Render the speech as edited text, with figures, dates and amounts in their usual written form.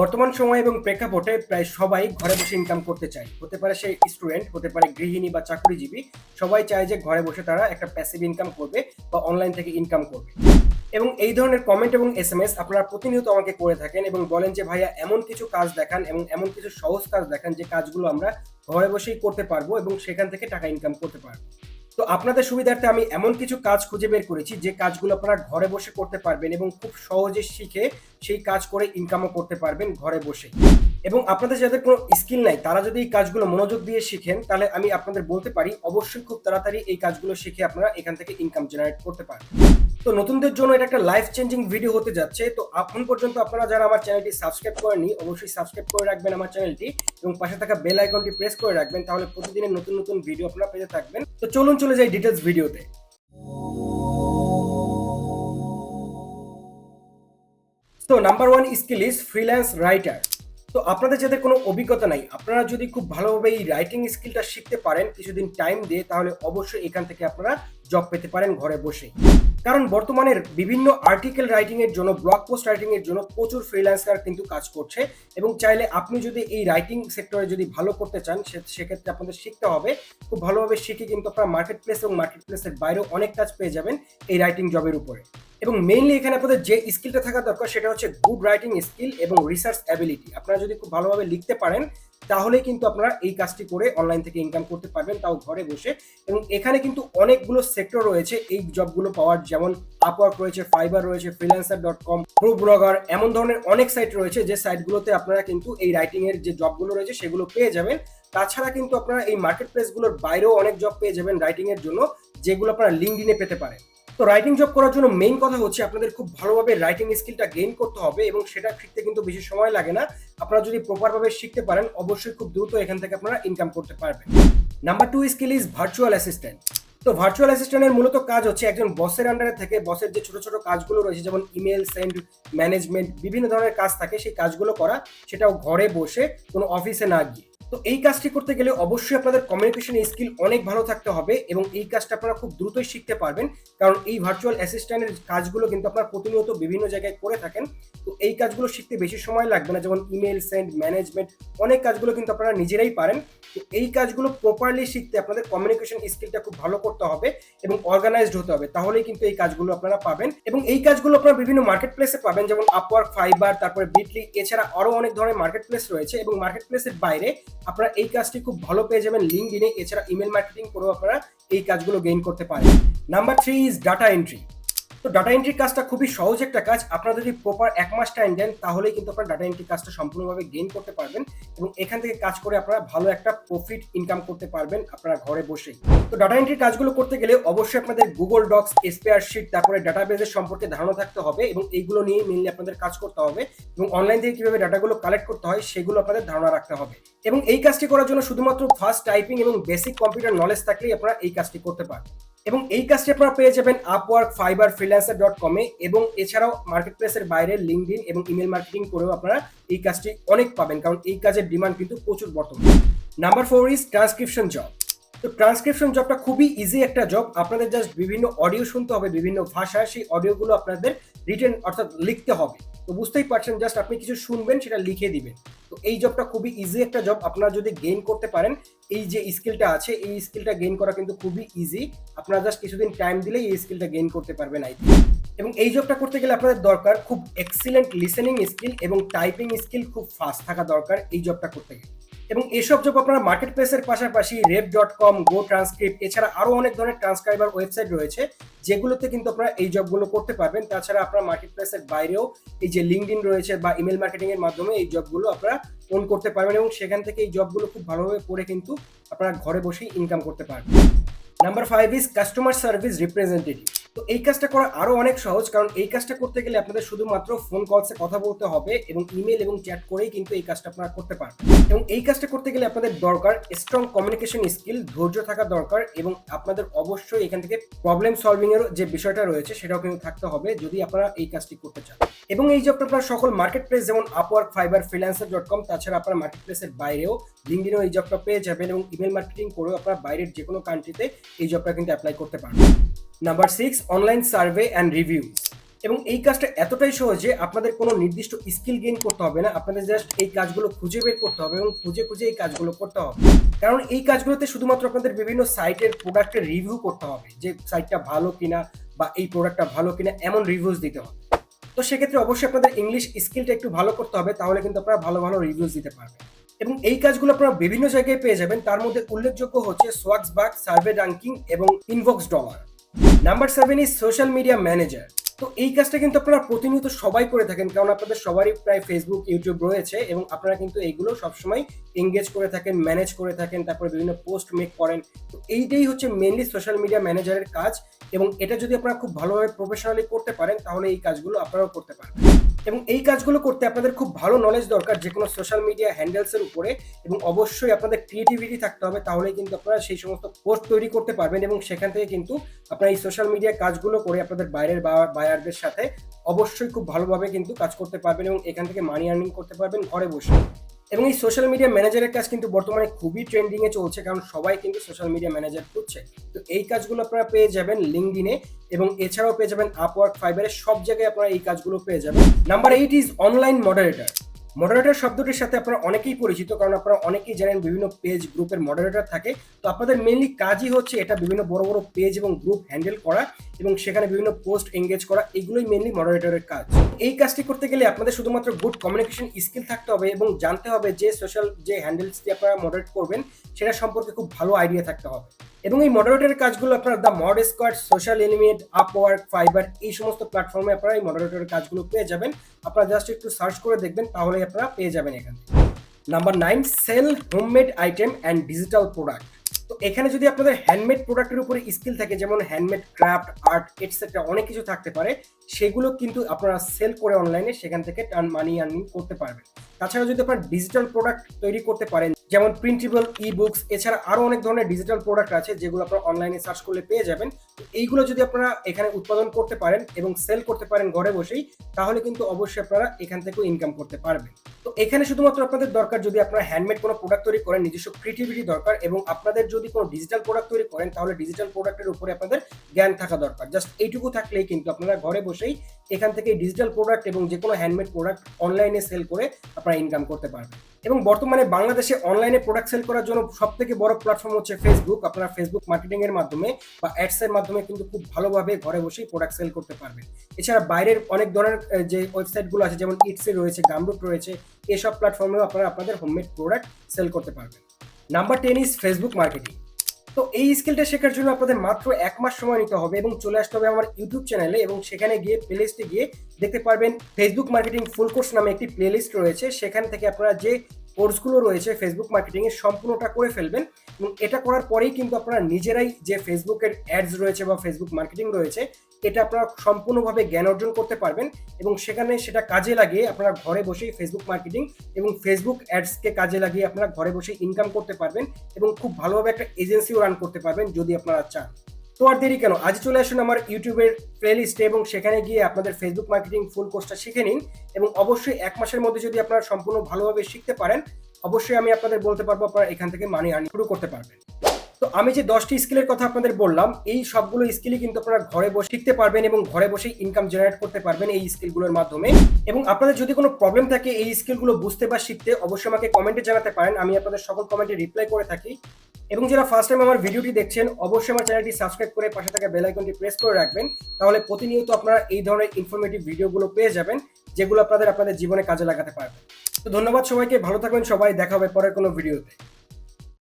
বর্তমান সময় এবং প্রেক্ষাপটে প্রায় সবাই ঘরে বসে ইনকাম করতে চায়। হতে পারে সে স্টুডেন্ট, হতে পারে গৃহিণী বা চাকরিজীবী। সবাই চায় যে ঘরে বসে তারা একটা প্যাসিভ ইনকাম করবে বা অনলাইন থেকে ইনকাম করবে। এবং এই ধরনের কমেন্ট এবং এসএমএস আপনারা প্রতিনিয়ত আমাকে করে থাকেন এবং বলেন যে ভাইয়া এমন কিছু কাজ দেখান এবং এমন কিছু সহজ কাজ দেখান যে কাজগুলো আমরা ঘরে বসেই করতে পারবো এবং সেখান থেকে টাকা ইনকাম করতে পারবো। তো আপনাদের সুবিধার্থে আমি এমন কিছু কাজ খুঁজে বের করেছি যে কাজগুলো আপনারা ঘরে বসে করতে পারবেন এবং খুব সহজে শিখে সেই কাজ করে ইনকামও করতে পারবেন ঘরে বসেই। এবং আপনাদের যাদের কোনো স্কিল নাই তারা যদি এই কাজগুলো মনোযোগ দিয়ে শিখেন তাহলে আমি আপনাদের বলতে পারি অবশ্যই খুব তাড়াতাড়ি এই কাজগুলো শিখে আপনারা এখান থেকে ইনকাম জেনারেট করতে পারবেন। তো নতুনদের জন্য এটা একটা লাইফ চেঞ্জিং ভিডিও হতে যাচ্ছে। তো এখন পর্যন্ত আপনারা যারা আমার চ্যানেলটি সাবস্ক্রাইব করেননি অবশ্যই সাবস্ক্রাইব করে রাখবেন আমার চ্যানেলটি এবং পাশে থাকা বেল আইকনটি প্রেস করে রাখবেন, তাহলে প্রতিদিনের নতুন নতুন ভিডিও আপনারা পেতে থাকবেন। তো চলুন চলে যাই ডিটেলস ভিডিওতে। তো number 1 skill is freelance writer. তো আপনাদের যাদের কোনো অভিজ্ঞতা নাই আপনারা যদি খুব ভালোভাবে এই রাইটিং স্কিলটা শিখতে পারেন কিছুদিন টাইম দিয়ে, তাহলে অবশ্যই এখান থেকে আপনারা জব পেতে পারেন ঘরে বসেই। কারণ বর্তমানের বিভিন্ন আর্টিকেল রাইটিং এর জন্য, ব্লগ পোস্ট রাইটিং এর জন্য প্রচুর ফ্রিল্যান্সার কিন্তু কাজ করছে এবং চাইলে আপনি যদি এই রাইটিং সেক্টরে যদি ভালো করতে চান সেক্ষেত্রে আপনাদের শিখতে হবে। খুব ভালোভাবে শিখে কিন্তু আপনারা মার্কেট প্লেস এবং মার্কেট প্লেসের বাইরেও অনেক কাজ পেয়ে যাবেন এই রাইটিং জবের উপরে। এবং মেইনলি এখানে আপনাদের যে স্কিলটা থাকা দরকার সেটা হচ্ছে গুড রাইটিং স্কিল এবং রিসার্চ অ্যাবিলিটি। আপনারা যদি খুব ভালোভাবে লিখতে পারেন তাহলে কিন্তু আপনারা এই কাজটি করে অনলাইন থেকে ইনকাম করতে পারবেন, তাও ঘরে বসে। এবং এখানে কিন্তু অনেকগুলো সেক্টর রয়েছে এই জবগুলো পাওয়ার, যেমন আপওয়ার্ক রয়েছে, ফাইবার রয়েছে, freelancer.com, প্রো ব্লগার, এমন ধরনের অনেক সাইট রয়েছে যে সাইটগুলোতে আপনারা কিন্তু এই রাইটিং এর যে জবগুলো রয়েছে সেগুলো পেয়ে যাবেন। তাছাড়া কিন্তু আপনারা এই মার্কেট প্লেসগুলোর বাইরেও অনেক জব পেয়ে যাবেন রাইটিং এর জন্য, যেগুলো আপনারা লিঙ্কডইনে পেতে পারেন। তো রাইটিং জব করার জন্য মেইন কথা হচ্ছে আপনাদের খুব ভালোভাবে রাইটিং স্কিলটা গেইন করতে হবে এবং সেটা শিখতে কিন্তু বেশি সময় লাগে না। আপনারা যদি প্রপারভাবে শিখতে পারেন অবশ্যই খুব দ্রুত এখান থেকে আপনারা ইনকাম করতে পারবেন। Number 2 skill is virtual assistant. তো ভার্চুয়াল অ্যাসিস্ট্যান্টের মূলত কাজ হচ্ছে একজন বসের আন্ডারে থেকে বসের যে ছোট ছোট কাজগুলো রয়েছে যেমন ইমেল সেন্ড, ম্যানেজমেন্ট, বিভিন্ন ধরনের কাজ থাকে সেই কাজগুলো করা, সেটাও ঘরে বসে কোনো অফিসে না গিয়ে। তো এই কাজটি করতে গেলে অবশ্যই আপনাদের কমিউনিকেশন স্কিল অনেক ভালো থাকতে হবে এবং এই কাজটা আপনারা খুব দ্রুতই শিখতে পারবেন, কারণ এই ভার্চুয়াল অ্যাসিস্ট্যান্টের কাজগুলো কিন্তু আপনারা প্রতিনিয়ত বিভিন্ন জায়গায় করে থাকেন। তো এই কাজগুলো শিখতে বেশি সময় লাগবে না, যেমন ইমেল সেন্ড, ম্যানেজমেন্ট, অনেক কাজগুলো কিন্তু আপনারা নিজেরাই পারেন। তো এই কাজগুলো প্রপারলি শিখতে আপনাদের কমিউনিকেশন স্কিলটা খুব ভালো করতে হবে এবং অর্গানাইজড হতে হবে, তাহলেই কিন্তু এই কাজগুলো আপনারা পাবেন। এবং এই কাজগুলো আপনারা বিভিন্ন মার্কেট প্লেসে পাবেন, যেমন আপওয়ার্ক, ফাইবার, তারপরে বিটলি, এছাড়া আরো অনেক ধরনের মার্কেট প্লেস রয়েছে। এবং মার্কেট প্লেসের বাইরে আপনারা এই কাজটি খুব ভালো পেয়ে যাবেন লিঙ্কডইনে, এছাড়া ইমেল মার্কেটিং করেও আপনারা এই কাজগুলো গেইন করতে পারেন। Number 3 is data entry. তো ডাটা এন্ট্রি কাজটা খুবই সহজ একটা কাজ। আপনারা যদি প্রপার 1 মাস টাইম দেন তাহলেই কিন্তু আপনারা ডাটা এন্ট্রি কাজটা সম্পূর্ণভাবে গেইন করতে পারবেন এবং এখান থেকে কাজ করে আপনারা ভালো একটা প্রফিট ইনকাম করতে পারবেন আপনারা ঘরে বসেই। তো ডাটা এন্ট্রি কাজগুলো করতে গেলে অবশ্যই আপনাদের গুগল ডক্স, স্প্রেডশিট, তারপরে ডাটাবেসের সম্পর্কে ধারণা থাকতে হবে এবং এইগুলো নিয়ে মেইনলি আপনাদের কাজ করতে হবে এবং অনলাইন থেকে কিভাবে ডাটাগুলো কালেক্ট করতে হয় সেগুলো আপনাদের ধারণা রাখতে হবে। এবং এই কাজটি করার জন্য শুধুমাত্র ফাস্ট টাইপিং এবং বেসিক কম্পিউটার নলেজ থাকলেই আপনারা এই কাজটি করতে পারবেন। এবং এই কাজটি আপনারা পেয়ে যাবেন আপওয়ার্ক, ফাইবার, freelancer.com এ এবং এছাড়াও মার্কেট প্লেসের বাইরে লিঙ্কডইন এবং ইমেল মার্কেটিং করেও আপনারা এই কাজটি অনেক পাবেন, কারণ এই কাজের ডিমান্ড কিন্তু প্রচুর বর্তমানে। Number 4 is transcription job. তো ট্রান্সক্রিপশন জবটা খুবই ইজি একটা জব। আপনাদের জাস্ট বিভিন্ন অডিও শুনতে হবে বিভিন্ন ভাষায়, সেই অডিওগুলো আপনাদের রিটেন অর্থাৎ লিখতে হবে। তো বুঝতেই পারছেন, জাস্ট আপনি কিছু শুনবেন সেটা লিখে দিবেন। তো এই জবটা খুবই ইজি একটা জব। আপনারা যদি গেইন করতে পারেন এই যে স্কিলটা আছে, এই স্কিলটা গেইন করা কিন্তু খুবই ইজি। আপনারা জাস্ট কিছুদিন টাইম দিলেই এই স্কিলটা গেইন করতে পারবেন আই থিঙ্ক। এবং এই জবটা করতে গেলে আপনাদের দরকার খুব এক্সিলেন্ট লিসেনিং স্কিল এবং টাইপিং স্কিল খুব ফাস্ট থাকা দরকার এই জবটা করতে গেলে। এবং এসব জব আপনারা মার্কেট প্লেসের পাশাপাশি ref.com, গো ট্রান্সক্রিপ্ট, এছাড়া আরো অনেক ধরনের ট্রান্সক্রাইবার ওয়েবসাইট রয়েছে যেগুলোতে কিন্তু আপনারা এই জবগুলো করতে পারবেন। তাছাড়া আপনারা মার্কেট প্লেসের বাইরেও এই যে লিঙ্কডইন রয়েছে বা ইমেল মার্কেটিং এর মাধ্যমে এই জবগুলো আপনারা ওন করতে পারবেন এবং সেখান থেকে এই জবগুলো খুব ভালোভাবে করে কিন্তু আপনারা ঘরে বসেই ইনকাম করতে পারবেন। Number 5 is customer service representative. তো এই কাজটা করা আরো অনেক সহজ, কারণ এই কাজটা করতে গেলে আপনাদের শুধুমাত্র ফোন কলসে কথা বলতে হবে এবং ইমেল এবং চ্যাট করেই কিন্তু এই কাজটা আপনারা করতে পারবেন। এবং এই কাজটা করতে গেলে আপনাদের দরকার স্ট্রং কমিউনিকেশন স্কিল, ধৈর্য থাকা দরকার এবং আপনাদের অবশ্যই এখান থেকে প্রবলেম সলভিং এর যে বিষয়টা রয়েছে সেটাও কিন্তু থাকতে হবে যদি আপনারা এই কাজটি করতে চান। এবং এই জবটা আপনারা সকল মার্কেট প্লেস যেমন আপওয়ার্ক, ফাইবার, freelancer.com, তাছাড়া আপনারা মার্কেট প্লেসের বাইরেও লিঙ্কডইনেও এই জবটা পেয়ে যাবেন এবং ইমেল মার্কেটিং করেও আপনারা বাইরের যে কোনো কান্ট্রিতে এই জবটা কিন্তু অ্যাপ্লাই করতে পারবেন। Number 6 online survey and reviews. এবং এই কাজটা এতটাই সহজ যে আপনাদের কোনো নির্দিষ্ট স্কিল গেইন করতে হবে না, আপনাদের জাস্ট এই কাজগুলো খুঁজে বের করতে হবে এবং খুঁজে খুঁজে এই কাজগুলো করতে হবে। কারণ এই কাজগুলোতে শুধুমাত্র আপনাদের বিভিন্ন সাইটের প্রোডাক্টের রিভিউ করতে হবে, যে সাইটটা ভালো কিনা বা এই প্রোডাক্টটা ভালো কিনা এমন রিভিউজ দিতে হবে। তো সেক্ষেত্রে অবশ্যই আপনাদের ইংলিশ স্কিলটা একটু ভালো করতে হবে, তাহলে কিন্তু আপনারা ভালো ভালো রিভিউজ দিতে পারবেন। এবং এই কাজগুলো আপনারা বিভিন্ন জায়গায় পেয়ে যাবেন, তার মধ্যে উল্লেখযোগ্য হচ্ছে সোয়াক্সবার্গ, সার্ভে রাঙ্কিং এবং inbox dollar. Number 7 is social media manager. তো এই কাজটা কিন্তু আপনারা প্রতিনিয়ত সবাই করে থাকেন, কারণ আপনাদের সবারই প্রায় ফেসবুক, ইউটিউব রয়েছে এবং আপনারা কিন্তু এইগুলো সবসময় এঙ্গেজ করে থাকেন, ম্যানেজ করে থাকেন, তারপরে বিভিন্ন পোস্ট মেক করেন। তো এইটাই হচ্ছে মেনলি সোশ্যাল মিডিয়া ম্যানেজারের কাজ, এবং এটা যদি আপনারা খুব ভালোভাবে প্রফেশনালি করতে পারেন তাহলে এই কাজগুলো আপনারাও করতে পারবেন। এবং এই কাজগুলো করতে আপনাদের খুব ভালো নলেজ দরকার যে কোনো সোশ্যাল মিডিয়া হ্যান্ডেলসের উপরে, এবং অবশ্যই আপনাদের ক্রিয়েটিভিটি থাকতে হবে, তাহলেই কিন্তু আপনারা সেই সমস্ত পোস্ট তৈরি করতে পারবেন এবং সেখান থেকে কিন্তু আপনারা এই সোশ্যাল মিডিয়া কাজগুলো করে আপনাদের বাইরের বায়ারদের সাথে অবশ্যই খুব ভালোভাবে কিন্তু কাজ করতে পারবেন এবং এখান থেকে মানি আর্নিং করতে পারবেন ঘরে বসে। এবং এই সোশ্যাল মিডিয়া ম্যানেজারের কাজ কিন্তু বর্তমানে খুবই ট্রেন্ডিং এ চলছে, কারণ সবাই কিন্তু সোশ্যাল মিডিয়া ম্যানেজার খুঁজছে। তো এই কাজগুলো আপনারা পেয়ে যাবেন লিঙ্কডইনে, এবং এছাড়াও পেয়ে যাবেন আপওয়ার্ক, ফাইবারে, সব জায়গায় আপনারা এই কাজগুলো পেয়ে যাবেন। Number 8 is online moderator. Moderator শব্দটির সাথে আপনারা অনেকেই পরিচিত, কারণ আপনারা অনেকেই জানেন বিভিন্ন পেজ গ্রুপের মডারেটর থাকে। তো আপনাদের মেইনলি কাজই হচ্ছে এটা বিভিন্ন বড় বড় পেজ এবং গ্রুপ হ্যান্ডেল করা এবং সেখানে বিভিন্ন পোস্ট এঙ্গেজ করা, এগুলোই মেইনলি মডারেটরের কাজ। এই কাজটি করতে গেলে আপনাদের শুধুমাত্র গুড কমিউনিকেশন স্কিল থাকতে হবে এবং জানতে হবে যে সোশ্যাল যে হ্যান্ডেলসটি আপনারা মডারেট করবেন সেটা সম্পর্কে খুব ভালো আইডিয়া থাকতে হবে। এবং এই মডারেটরের কাজগুলো আপনারা the mod squad, social element, Upwork, fibre, এই সমস্ত প্ল্যাটফর্মে আপনারা এই মডারেটরের কাজগুলো পেয়ে যাবেন। আপনারা জাস্ট একটু সার্চ করে দেখবেন, তাহলে আপনারা পেয়ে যাবেন এখানে। Number 9, sell homemade item and digital product. তো এখানে যদি আপনাদের হ্যান্ডমেড প্রোডাক্টের উপরে স্কিল থাকে, যেমন হ্যান্ডমেড ক্রাফট, আর্ট, এটসেট্রা, অনেক কিছু থাকতে পারে, সেগুলো কিন্তু আপনারা সেল করে অনলাইনে সেখান থেকে মানি আর্নিং করতে পারবেন। তাছাড়া যদি আপনারা ডিজিটাল প্রোডাক্ট তৈরি করতে পারেন, যেমন প্রিন্টেবল, ই বুকস, এছাড়া আরো অনেক ধরনের ডিজিটাল প্রোডাক্ট আছে যেগুলো আপনারা অনলাইনে সার্চ করলে পেয়ে যাবেন। তো এইগুলো যদি আপনারা এখানে উৎপাদন করতে পারেন এবং সেল করতে পারেন ঘরে বসেই, তাহলে কিন্তু অবশ্যই আপনারা এখান থেকেও ইনকাম করতে পারবেন। তো এখানে শুধুমাত্র আপনাদের দরকার, যদি আপনারা হ্যান্ডমেড কোনো প্রোডাক্ট তৈরি করেন, নিজস্ব ক্রিয়েটিভিটি দরকার, এবং আপনাদের যদি কোনো ডিজিটাল প্রোডাক্ট তৈরি করেন তাহলে ডিজিটাল প্রোডাক্টের উপরে আপনাদের জ্ঞান থাকা দরকার। জাস্ট এইটুকু থাকলেই কিন্তু আপনারা ঘরে বসেই এখান থেকে ডিজিটাল প্রোডাক্ট এবং যে কোনো হ্যান্ডমেড প্রোডাক্ট অনলাইনে সেল করে আপনারা ইনকাম করতে পারবেন। এবং বর্তমানে বাংলাদেশে অনলাইনে প্রোডাক্ট সেল করার জন্য সবথেকে বড় প্ল্যাটফর্ম হচ্ছে ফেসবুক। আপনারা ফেসবুক মার্কেটিং এর মাধ্যমে বা অ্যাডস এর মাধ্যমে কিন্তু খুব ভালোভাবে ঘরে বসেই প্রোডাক্ট সেল করতে পারবেন। এছাড়া বাইরের অনেক ধরনের যে ওয়েবসাইটগুলো আছে, যেমন ইটসে রয়েছে, গামরুট রয়েছে, এসব প্ল্যাটফর্মেও আপনারা আপনাদের হোমমেড প্রোডাক্ট সেল করতে পারবেন। Number 10 is Facebook marketing. তো এই স্কিলটা শেখার জন্য আপনাদের মাত্র 1 মাস সময় নিতে হবে এবং চলে আসতে হবে আমার ইউটিউব চ্যানেলে, এবং সেখানে গিয়ে প্লেলিস্টে গিয়ে দেখতে পারবেন ফেসবুক মার্কেটিং ফুল কোর্স নামে একটি প্লেলিস্ট রয়েছে। সেখান থেকে আপনারা যে কোর্সগুলো রয়েছে ফেসবুক মার্কেটিং এর সম্পূর্ণটা করে ফেলবেন, এবং এটা করার পরেই কিন্তু আপনারা নিজেরাই যে ফেসবুকের অ্যাডস রয়েছে বা ফেসবুক মার্কেটিং রয়েছে, এটা আপনারা সম্পূর্ণভাবে জ্ঞান অর্জন করতে পারবেন, এবং সেখানে সেটা কাজে লাগিয়ে আপনারা ঘরে বসেই ফেসবুক মার্কেটিং এবং ফেসবুক অ্যাডসকে কাজে লাগিয়ে আপনারা ঘরে বসে ইনকাম করতে পারবেন এবং খুব ভালোভাবে একটা এজেন্সিও রান করতে পারবেন যদি আপনারা চান। তো আর দেরি কেন, আজ চলে আসুন আমার ইউটিউবের প্লেলিস্টে এবং সেখানে গিয়ে আপনাদের ফেসবুক মার্কেটিং ফুল কোর্সটা শিখে নিন, এবং অবশ্যই 1 মাসের মধ্যে যদি আপনারা সম্পূর্ণ ভালোভাবে শিখতে পারেন, অবশ্যই আমি আপনাদের বলতে পারবো আপনারা এখান থেকে মানি আর্নিং শুরু করতে পারবেন। তো আমি যে 10টি স্কিলের কথা আপনাদের বললাম, এই সবগুলো স্কিলই কিন্তু আপনারা ঘরে বসে শিখতে পারবেন এবং ঘরে বসেই ইনকাম জেনারেট করতে পারবেন এই স্কিলগুলোর মাধ্যমে। এবং আপনাদের যদি কোনো প্রবলেম থাকে এই স্কিলগুলো বুঝতে বা শিখতে, অবশ্যই আমাকে কমেন্টে জানাতে পারেন, আমি আপনাদের সকল কমেন্টে রিপ্লাই করে থাকি। এবং যারা ফার্স্ট টাইম আমার ভিডিওটি দেখছেন, অবশ্যই আমার চ্যানেলটি সাবস্ক্রাইব করে পাশে থাকা বেল আইকনটি প্রেস করে রাখবেন, তাহলে প্রতিনিয়ত আপনারা এই ধরনের ইনফরমেটিভ ভিডিওগুলো পেয়ে যাবেন যেগুলো আপনাদের জীবনে কাজে লাগাতে পারবেন। তো ধন্যবাদ সবাইকে, ভালো থাকবেন সবাই, দেখা হবে পরের কোনো ভিডিওতে।